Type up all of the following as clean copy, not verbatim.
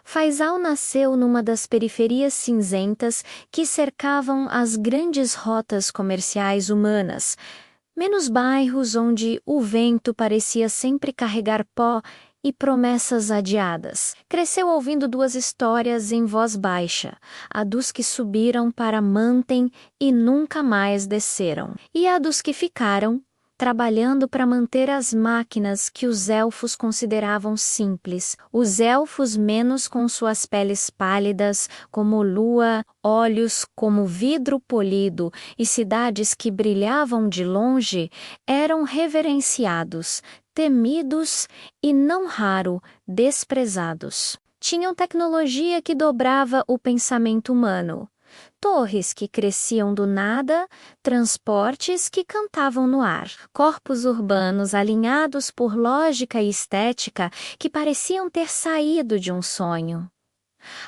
Faisal nasceu numa das periferias cinzentas que cercavam as grandes rotas comerciais humanas, menos bairros onde o vento parecia sempre carregar pó e promessas adiadas. Cresceu ouvindo duas histórias em voz baixa, a dos que subiram para Manten e nunca mais desceram, e a dos que ficaram, trabalhando para manter as máquinas que os elfos consideravam simples, os elfos menos com suas peles pálidas como lua, olhos como vidro polido e cidades que brilhavam de longe, eram reverenciados, temidos e, não raro, desprezados. Tinham tecnologia que dobrava o pensamento humano. Torres que cresciam do nada, transportes que cantavam no ar, corpos urbanos alinhados por lógica e estética que pareciam ter saído de um sonho.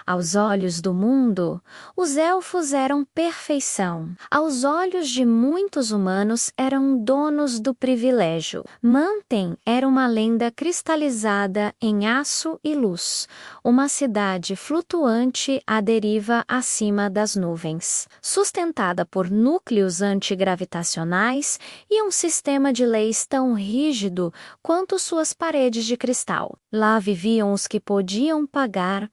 Aos olhos do mundo, os elfos eram perfeição. Aos olhos de muitos humanos, eram donos do privilégio. Manten era uma lenda cristalizada em aço e luz, uma cidade flutuante à deriva acima das nuvens, sustentada por núcleos antigravitacionais e um sistema de leis tão rígido quanto suas paredes de cristal. Lá viviam os que podiam pagar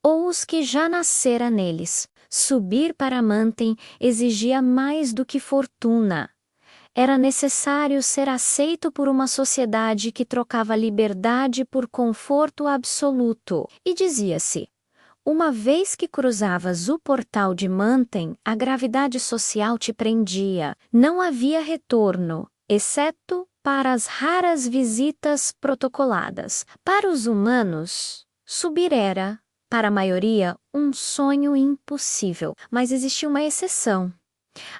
ou os que já nascera neles. Subir para Manten exigia mais do que fortuna. Era necessário ser aceito por uma sociedade que trocava liberdade por conforto absoluto. E dizia-se: uma vez que cruzavas o portal de Manten, a gravidade social te prendia. Não havia retorno, exceto para as raras visitas protocoladas. Para os humanos, subir era, para a maioria, um sonho impossível, mas existia uma exceção.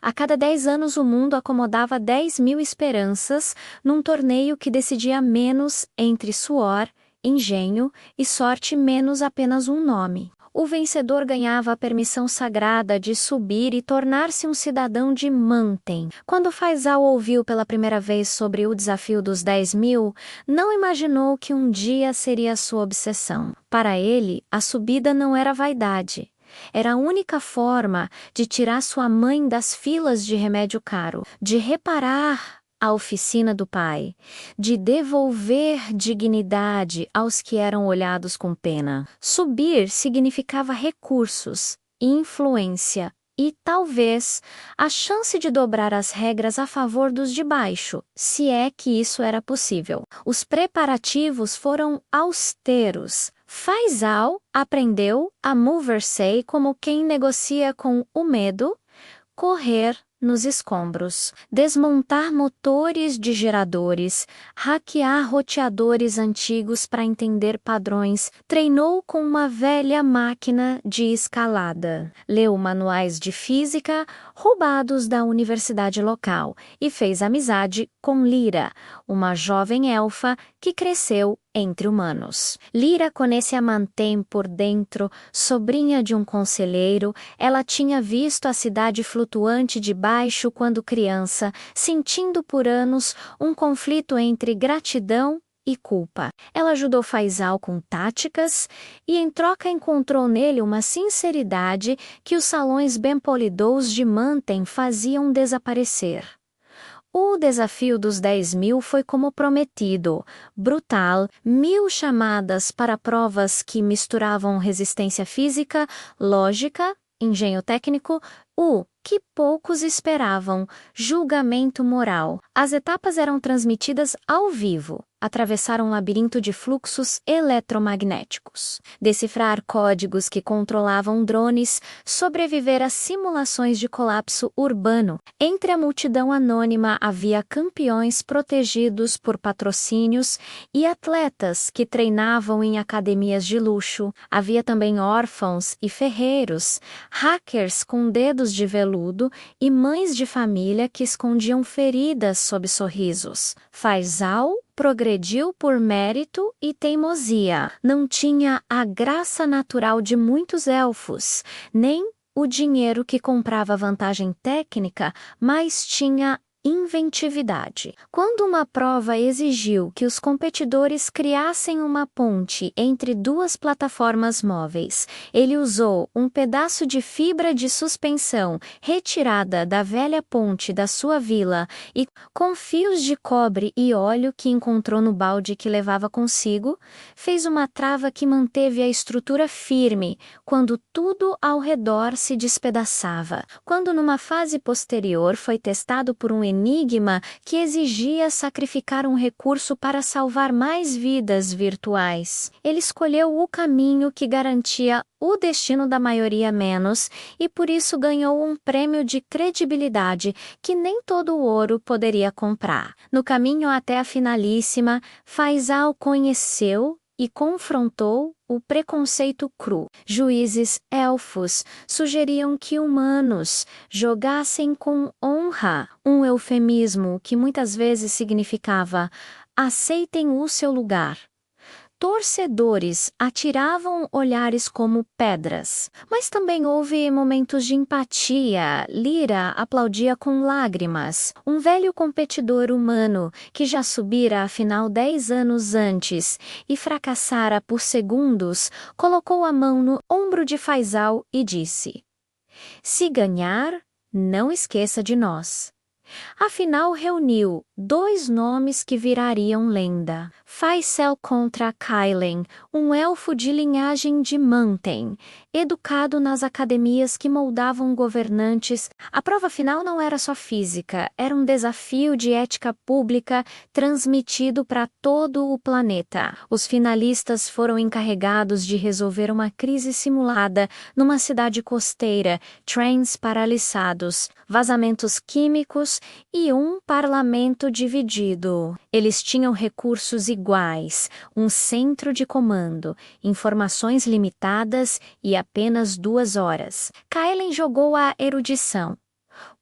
A cada 10 anos o mundo acomodava 10.000 esperanças num torneio que decidia menos entre suor, engenho e sorte menos apenas um nome. O vencedor ganhava a permissão sagrada de subir e tornar-se um cidadão de Manten. Quando Faisal ouviu pela primeira vez sobre o desafio dos 10.000, não imaginou que um dia seria sua obsessão. Para ele, a subida não era vaidade. Era a única forma de tirar sua mãe das filas de remédio caro, de reparar a oficina do pai, de devolver dignidade aos que eram olhados com pena. Subir significava recursos, influência e, talvez, a chance de dobrar as regras a favor dos de baixo, se é que isso era possível. Os preparativos foram austeros. Faisal aprendeu a mover-se como quem negocia com o medo, correr nos escombros, desmontar motores de geradores, hackear roteadores antigos para entender padrões, treinou com uma velha máquina de escalada, leu manuais de física roubados da universidade local e fez amizade com Lyra, uma jovem elfa que cresceu entre humanos. Lyra conhecia Manten por dentro, sobrinha de um conselheiro. Ela tinha visto a cidade flutuante de baixo quando criança, sentindo por anos um conflito entre gratidão e culpa. Ela ajudou Faisal com táticas e em troca encontrou nele uma sinceridade que os salões bem polidos de Manten faziam desaparecer. O desafio dos 10.000 foi como prometido, brutal, 1.000 chamadas para provas que misturavam resistência física, lógica, engenho técnico, o que poucos esperavam, julgamento moral. As etapas eram transmitidas ao vivo. Atravessar um labirinto de fluxos eletromagnéticos, decifrar códigos que controlavam drones, sobreviver a simulações de colapso urbano. Entre a multidão anônima havia campeões protegidos por patrocínios e atletas que treinavam em academias de luxo. Havia também órfãos e ferreiros, hackers com dedos de veludo e mães de família que escondiam feridas sob sorrisos. Faisal progrediu por mérito e teimosia. Não tinha a graça natural de muitos elfos, nem o dinheiro que comprava vantagem técnica, mas tinha inventividade. Quando uma prova exigiu que os competidores criassem uma ponte entre duas plataformas móveis, ele usou um pedaço de fibra de suspensão retirada da velha ponte da sua vila e, com fios de cobre e óleo que encontrou no balde que levava consigo, fez uma trava que manteve a estrutura firme quando tudo ao redor se despedaçava. Quando numa fase posterior foi testado por um enigma que exigia sacrificar um recurso para salvar mais vidas virtuais, ele escolheu o caminho que garantia o destino da maioria menos e por isso ganhou um prêmio de credibilidade que nem todo o ouro poderia comprar. No caminho até a finalíssima, Faisal conheceu e confrontou o preconceito cru. Juízes elfos sugeriam que humanos jogassem com honra, um eufemismo que muitas vezes significava aceitem o seu lugar. Torcedores atiravam olhares como pedras, mas também houve momentos de empatia. Lyra aplaudia com lágrimas. Um velho competidor humano que já subira a final 10 anos antes e fracassara por segundos, colocou a mão no ombro de Faisal e disse: "Se ganhar, não esqueça de nós." Afinal, reuniu dois nomes que virariam lenda. Faisal contra Kailen, um elfo de linhagem de Manten, educado nas academias que moldavam governantes. A prova final não era só física, era um desafio de ética pública transmitido para todo o planeta. Os finalistas foram encarregados de resolver uma crise simulada numa cidade costeira, trens paralisados, vazamentos químicos e um parlamento dividido. Eles tinham recursos iguais, um centro de comando, informações limitadas e apenas 2 horas. Kailen jogou a erudição.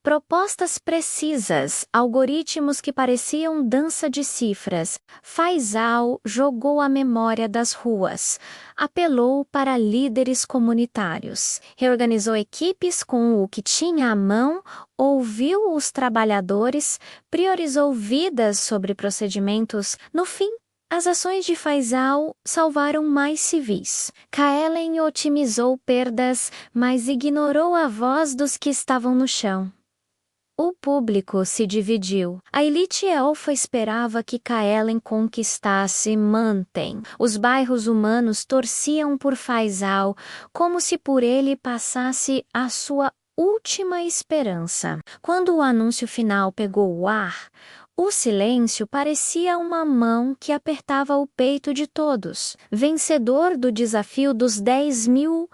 Propostas precisas, algoritmos que pareciam dança de cifras. Faisal jogou a memória das ruas, apelou para líderes comunitários, reorganizou equipes com o que tinha à mão, ouviu os trabalhadores, priorizou vidas sobre procedimentos. No fim, as ações de Faisal salvaram mais civis. Kaelen otimizou perdas, mas ignorou a voz dos que estavam no chão. O público se dividiu. A elite elfa esperava que Kaelen conquistasse Manten. Os bairros humanos torciam por Faisal, como se por ele passasse a sua última esperança. Quando o anúncio final pegou o ar, o silêncio parecia uma mão que apertava o peito de todos. Vencedor do desafio dos 10.000,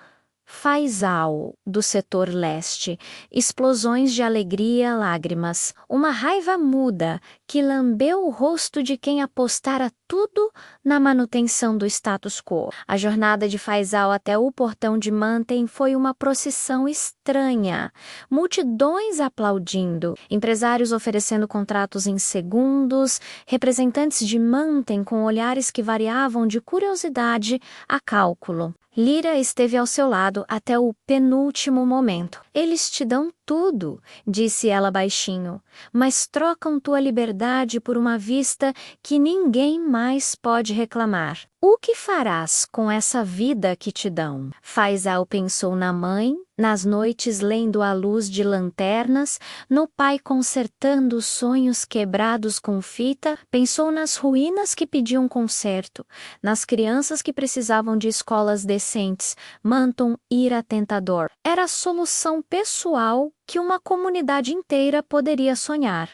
Faisal, do setor leste. Explosões de alegria, lágrimas. Uma raiva muda que lambeu o rosto de quem apostara tudo na manutenção do status quo. A jornada de Faisal até o portão de Manten foi uma procissão estranha. Multidões aplaudindo, empresários oferecendo contratos em segundos, representantes de Manten com olhares que variavam de curiosidade a cálculo. Lyra esteve ao seu lado até o penúltimo momento. "Eles te dão tudo", disse ela baixinho, "mas trocam tua liberdade por uma vista que ninguém mais pode reclamar. O que farás com essa vida que te dão?" Faisal pensou na mãe, nas noites lendo à luz de lanternas, no pai consertando sonhos quebrados com fita, pensou nas ruínas que pediam conserto, nas crianças que precisavam de escolas decentes. Manton ira tentador. Era a solução pessoal que uma comunidade inteira poderia sonhar.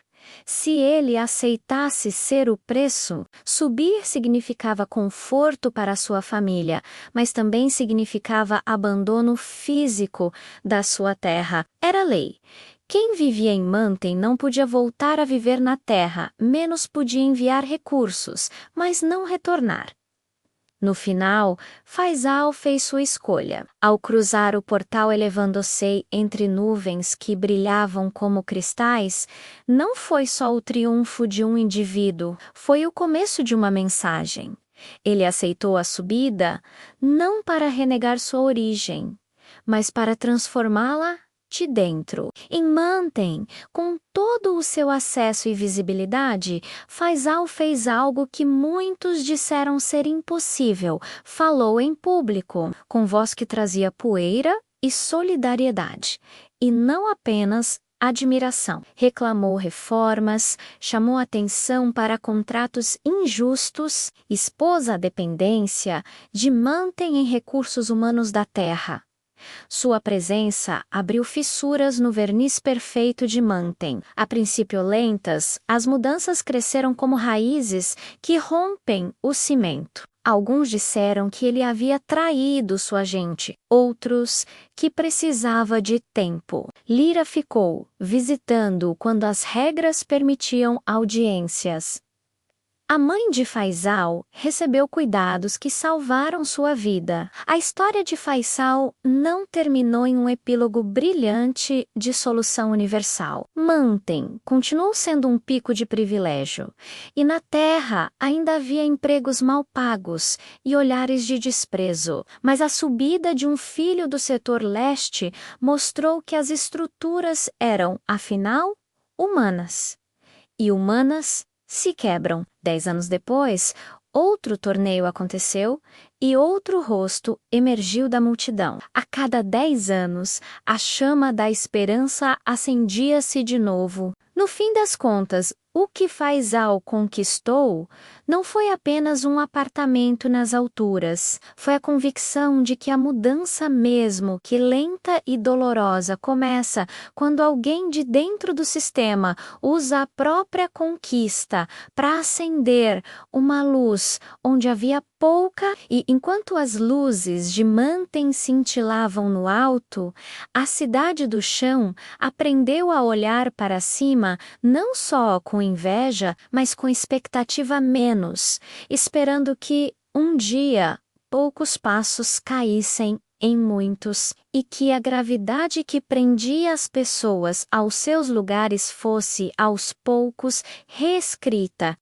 Se ele aceitasse ser o preço, subir significava conforto para sua família, mas também significava abandono físico da sua terra. Era lei. Quem vivia em Manten não podia voltar a viver na terra, menos podia enviar recursos, mas não retornar. No final, Faisal fez sua escolha. Ao cruzar o portal elevando-se entre nuvens que brilhavam como cristais, não foi só o triunfo de um indivíduo, foi o começo de uma mensagem. Ele aceitou a subida, não para renegar sua origem, mas para transformá-la de dentro. Em Manten, com todo o seu acesso e visibilidade, Faisal fez algo que muitos disseram ser impossível. Falou em público, com voz que trazia poeira e solidariedade, e não apenas admiração. Reclamou reformas, chamou atenção para contratos injustos, expôs a dependência de Manten em recursos humanos da terra. Sua presença abriu fissuras no verniz perfeito de Manten. A princípio lentas, as mudanças cresceram como raízes que rompem o cimento. Alguns disseram que ele havia traído sua gente, outros que precisava de tempo. Lira ficou, visitando quando as regras permitiam audiências. A mãe de Faisal recebeu cuidados que salvaram sua vida. A história de Faisal não terminou em um epílogo brilhante de solução universal. Manten continuou sendo um pico de privilégio, e na terra ainda havia empregos mal pagos e olhares de desprezo. Mas a subida de um filho do setor leste mostrou que as estruturas eram, afinal, humanas. E humanas se quebram. 10 anos depois, outro torneio aconteceu e outro rosto emergiu da multidão. A cada 10 anos, a chama da esperança acendia-se de novo. No fim das contas, o que Faisal conquistou não foi apenas um apartamento nas alturas, foi a convicção de que a mudança, mesmo que lenta e dolorosa, começa quando alguém de dentro do sistema usa a própria conquista para acender uma luz onde havia pouca, e enquanto as luzes de Manten cintilavam no alto, a cidade do chão aprendeu a olhar para cima não só com inveja, mas com expectativa menos, esperando que, um dia, poucos passos caíssem em muitos, e que a gravidade que prendia as pessoas aos seus lugares fosse, aos poucos, reescrita